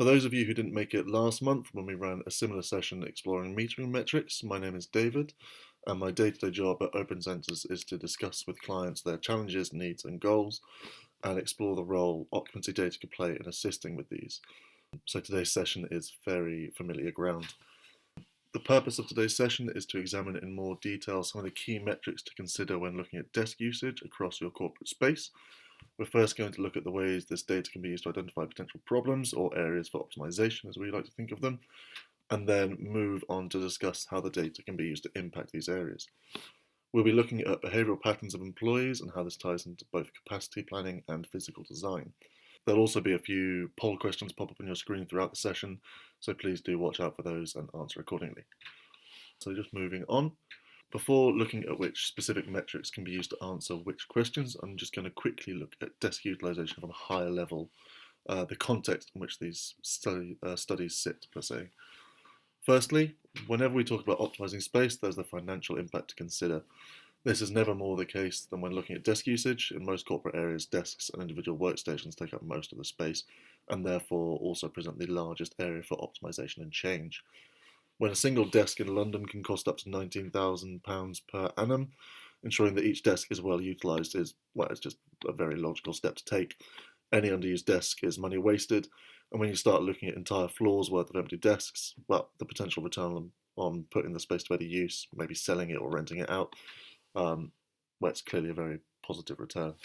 For those of you who didn't make it last month when we ran a similar session exploring metering metrics, my name is David, and my day-to-day job at OpenSensors is to discuss with clients their challenges, needs and goals, and explore the role occupancy data could play in assisting with these. So today's session is very familiar ground. The purpose of today's session is to examine in more detail some of the key metrics to consider when looking at desk usage across your corporate space. We're first going to look at the ways this data can be used to identify potential problems or areas for optimization, as we like to think of them, and then move on to discuss how the data can be used to impact these areas. We'll be looking at behavioural patterns of employees and how this ties into both capacity planning and physical design. There'll also be a few poll questions pop up on your screen throughout the session, so please do watch out for those and answer accordingly. So just moving on. Before looking at which specific metrics can be used to answer which questions, I'm just going to quickly look at desk utilisation from a higher level, the context in which these studies sit, per se. Firstly, whenever we talk about optimising space, there's the financial impact to consider. This is never more the case than when looking at desk usage. In most corporate areas, desks and individual workstations take up most of the space, and therefore also present the largest area for optimisation and change. When a single desk in London can cost up to £19,000 per annum, ensuring that each desk is well utilised is, well, it's just a very logical step to take. Any underused desk is money wasted, and when you start looking at entire floors worth of empty desks, well, the potential return on putting the space to better use, maybe selling it or renting it out, well, it's clearly a very positive return.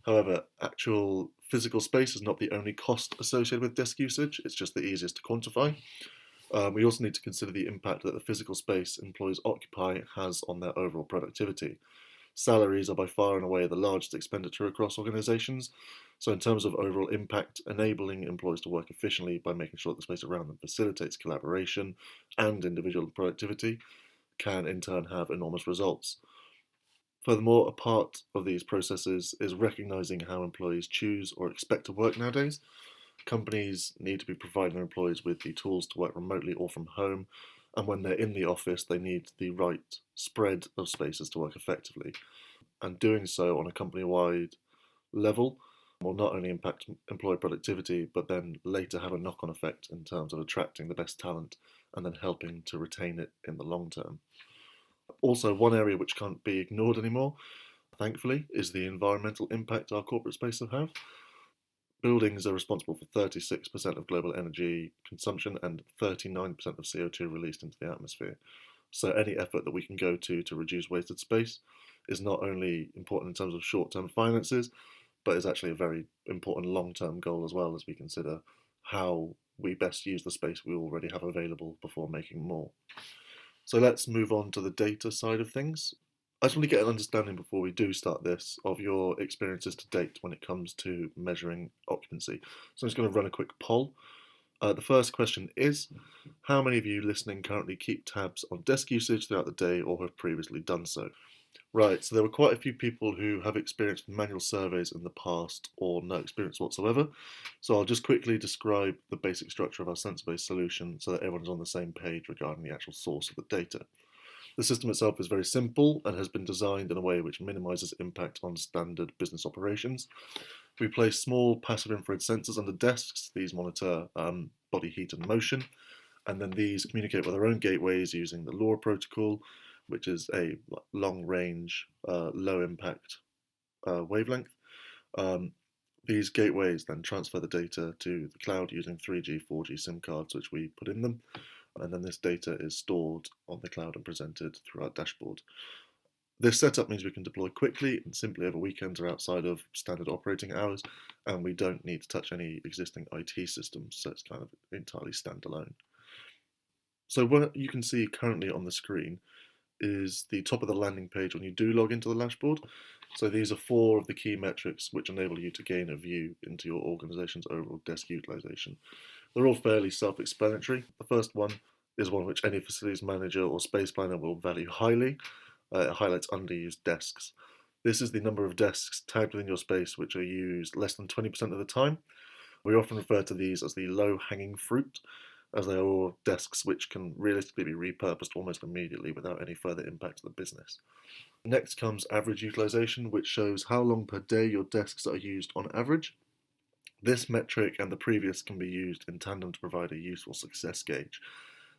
However, actual physical space is not the only cost associated with desk usage, it's just the easiest to quantify. We also need to consider the impact that the physical space employees occupy has on their overall productivity. Salaries are by far and away the largest expenditure across organisations, so in terms of overall impact, enabling employees to work efficiently by making sure that the space around them facilitates collaboration and individual productivity can in turn have enormous results. Furthermore, a part of these processes is recognising how employees choose or expect to work nowadays. Companies need to be providing their employees with the tools to work remotely or from home, and when they're in the office, they need the right spread of spaces to work effectively. And doing so on a company-wide level will not only impact employee productivity, but then later have a knock-on effect in terms of attracting the best talent and then helping to retain it in the long term. Also, one area which can't be ignored anymore, thankfully, is the environmental impact our corporate spaces have. Buildings are responsible for 36% of global energy consumption and 39% of CO2 released into the atmosphere. So any effort that we can go to reduce wasted space is not only important in terms of short-term finances, but is actually a very important long-term goal as well, as we consider how we best use the space we already have available before making more. So let's move on to the data side of things. I just want to get an understanding before we do start this of your experiences to date when it comes to measuring occupancy. So I'm just going to run a quick poll. The first question is, how many of you listening currently keep tabs on desk usage throughout the day or have previously done so? Right, so there were quite a few people who have experienced manual surveys in the past or no experience whatsoever. So I'll just quickly describe the basic structure of our sensor-based solution so that everyone's on the same page regarding the actual source of the data. The system itself is very simple and has been designed in a way which minimises impact on standard business operations. We place small passive infrared sensors under desks. These monitor body heat and motion, and then these communicate with their own gateways using the LoRa protocol, which is a long-range, low-impact wavelength. These gateways then transfer the data to the cloud using 3G, 4G SIM cards, which we put in them. And then this data is stored on the cloud and presented through our dashboard. This setup means we can deploy quickly and simply over weekends or outside of standard operating hours, and we don't need to touch any existing IT systems, so it's kind of entirely standalone. So what you can see currently on the screen is the top of the landing page when you do log into the dashboard. So these are 4 of the key metrics which enable you to gain a view into your organization's overall desk utilization. They're all fairly self-explanatory. The first one is one which any facilities manager or space planner will value highly. It highlights underused desks. This is the number of desks tagged within your space which are used less than 20% of the time. We often refer to these as the low-hanging fruit, as they are all desks which can realistically be repurposed almost immediately without any further impact to the business. Next comes average utilization, which shows how long per day your desks are used on average. This metric and the previous can be used in tandem to provide a useful success gauge.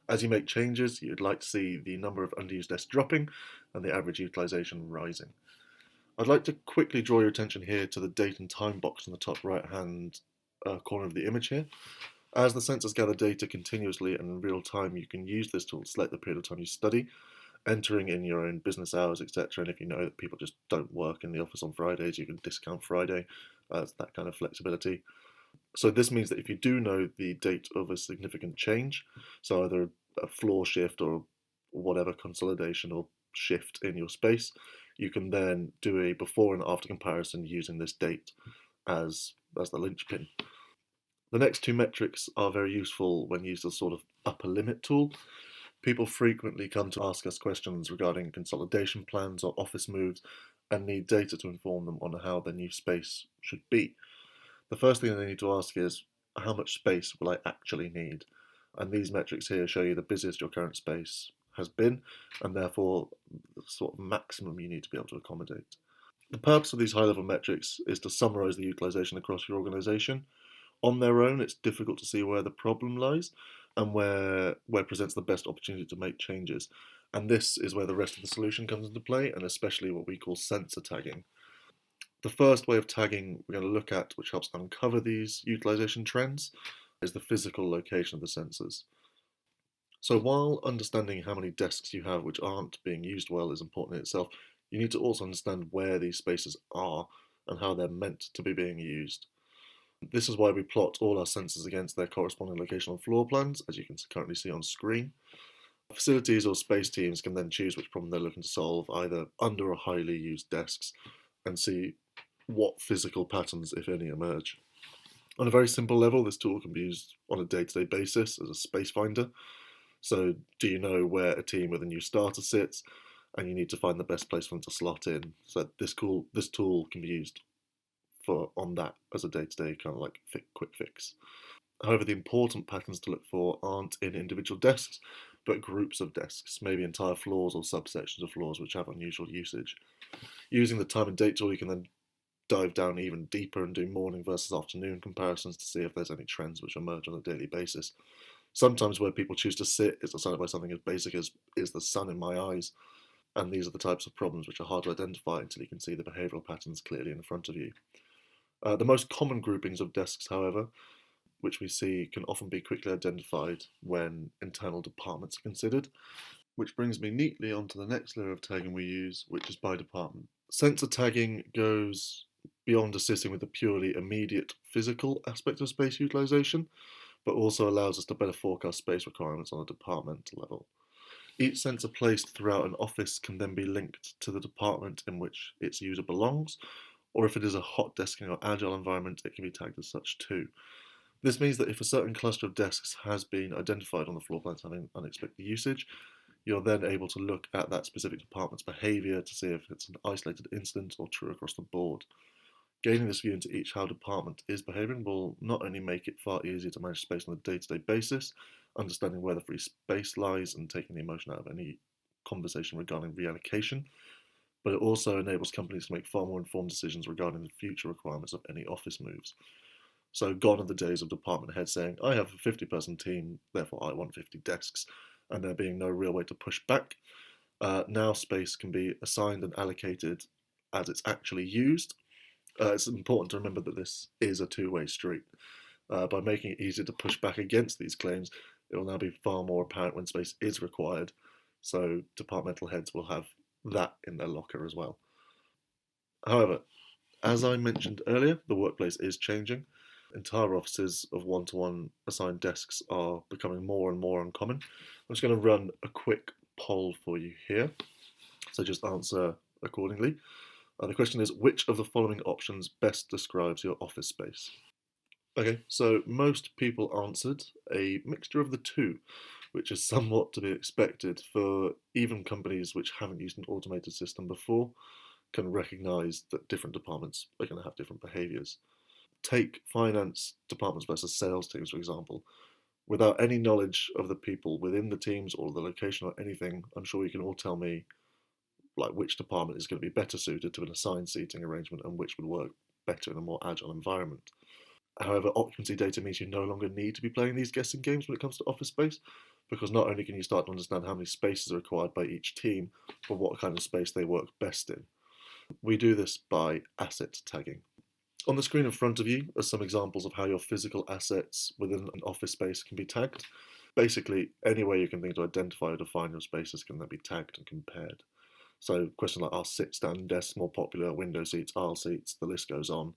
As you make changes, you'd like to see the number of underused desks dropping and the average utilisation rising. I'd like to quickly draw your attention here to the date and time box in the top right hand corner of the image here. As the sensors gather data continuously and in real time, you can use this tool to select the period of time you study, entering in your own business hours, etc. And if you know that people just don't work in the office on Fridays, you can discount Friday. That kind of flexibility. So this means that if you do know the date of a significant change, so either a floor shift or whatever consolidation or shift in your space, you can then do a before and after comparison using this date as the linchpin. The next two metrics are very useful when used as sort of upper limit tool. People frequently come to ask us questions regarding consolidation plans or office moves and need data to inform them on how their new space should be. The first thing they need to ask is, how much space will I actually need? And these metrics here show you the busiest your current space has been, and therefore the sort of maximum you need to be able to accommodate. The purpose of these high-level metrics is to summarize the utilization across your organization. On their own, it's difficult to see where the problem lies and where presents the best opportunity to make changes. And this is where the rest of the solution comes into play, and especially what we call sensor tagging. The first way of tagging we're going to look at, which helps uncover these utilization trends, is the physical location of the sensors. So while understanding how many desks you have which aren't being used well is important in itself, you need to also understand where these spaces are and how they're meant to be being used. This is why we plot all our sensors against their corresponding location on floor plans, as you can currently see on screen. Facilities or space teams can then choose which problem they're looking to solve, either under or highly used desks, and see what physical patterns, if any, emerge. On a very simple level, this tool can be used on a day-to-day basis as a space finder. So do you know where a team with a new starter sits, and you need to find the best place for them to slot in? So this tool can be used on that as a day-to-day kind of like quick fix. However, the important patterns to look for aren't in individual desks, but groups of desks, maybe entire floors or subsections of floors which have unusual usage. Using the time and date tool, you can then dive down even deeper and do morning versus afternoon comparisons to see if there's any trends which emerge on a daily basis. Sometimes where people choose to sit is decided by something as basic as, is the sun in my eyes? And these are the types of problems which are hard to identify until you can see the behavioural patterns clearly in front of you. The most common groupings of desks, however, which we see can often be quickly identified when internal departments are considered, which brings me neatly onto the next layer of tagging we use, which is by department. Sensor tagging goes beyond assisting with the purely immediate physical aspect of space utilization, but also allows us to better forecast space requirements on a departmental level. Each sensor placed throughout an office can then be linked to the department in which its user belongs, or if it is a hot desking or agile environment, it can be tagged as such too. This means that if a certain cluster of desks has been identified on the floor plans having unexpected usage, you're then able to look at that specific department's behaviour to see if it's an isolated incident or true across the board. Gaining this view into each how department is behaving will not only make it far easier to manage space on a day-to-day basis, understanding where the free space lies and taking the emotion out of any conversation regarding reallocation, but it also enables companies to make far more informed decisions regarding the future requirements of any office moves. So gone are the days of department heads saying, I have a 50-person team, therefore I want 50 desks, and there being no real way to push back. Now space can be assigned and allocated as it's actually used. It's important to remember that this is a two-way street. By making it easier to push back against these claims, it will now be far more apparent when space is required. So departmental heads will have that in their locker as well. However, as I mentioned earlier, the workplace is changing. Entire offices of one-to-one assigned desks are becoming more and more uncommon. I'm just going to run a quick poll for you here, so just answer accordingly. The question is, which of the following options best describes your office space? Okay, so most people answered a mixture of the two, which is somewhat to be expected for even companies which haven't used an automated system before can recognise that different departments are going to have different behaviours. Take finance departments versus sales teams, for example. Without any knowledge of the people within the teams or the location or anything, I'm sure you can all tell me like which department is going to be better suited to an assigned seating arrangement and which would work better in a more agile environment. However, occupancy data means you no longer need to be playing these guessing games when it comes to office space, because not only can you start to understand how many spaces are required by each team, but what kind of space they work best in. We do this by asset tagging. On the screen in front of you are some examples of how your physical assets within an office space can be tagged. Basically, any way you can think to identify or define your spaces can then be tagged and compared. So questions like, are sit-stand desks more popular, window seats, aisle seats, the list goes on.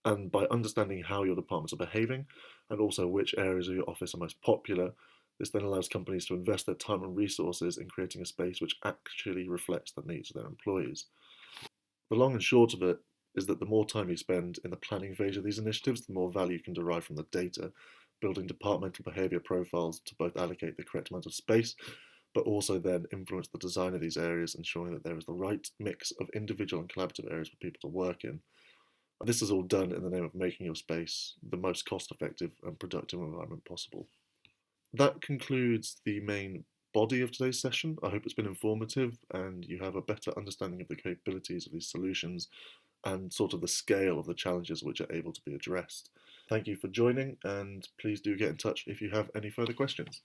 And by understanding how your departments are behaving and also which areas of your office are most popular, this then allows companies to invest their time and resources in creating a space which actually reflects the needs of their employees. The long and short of it is that the more time you spend in the planning phase of these initiatives, the more value you can derive from the data, building departmental behaviour profiles to both allocate the correct amount of space, but also then influence the design of these areas, ensuring that there is the right mix of individual and collaborative areas for people to work in. And this is all done in the name of making your space the most cost effective and productive environment possible. That concludes the main body of today's session. I hope it's been informative and you have a better understanding of the capabilities of these solutions and sort of the scale of the challenges which are able to be addressed. Thank you for joining, and please do get in touch if you have any further questions.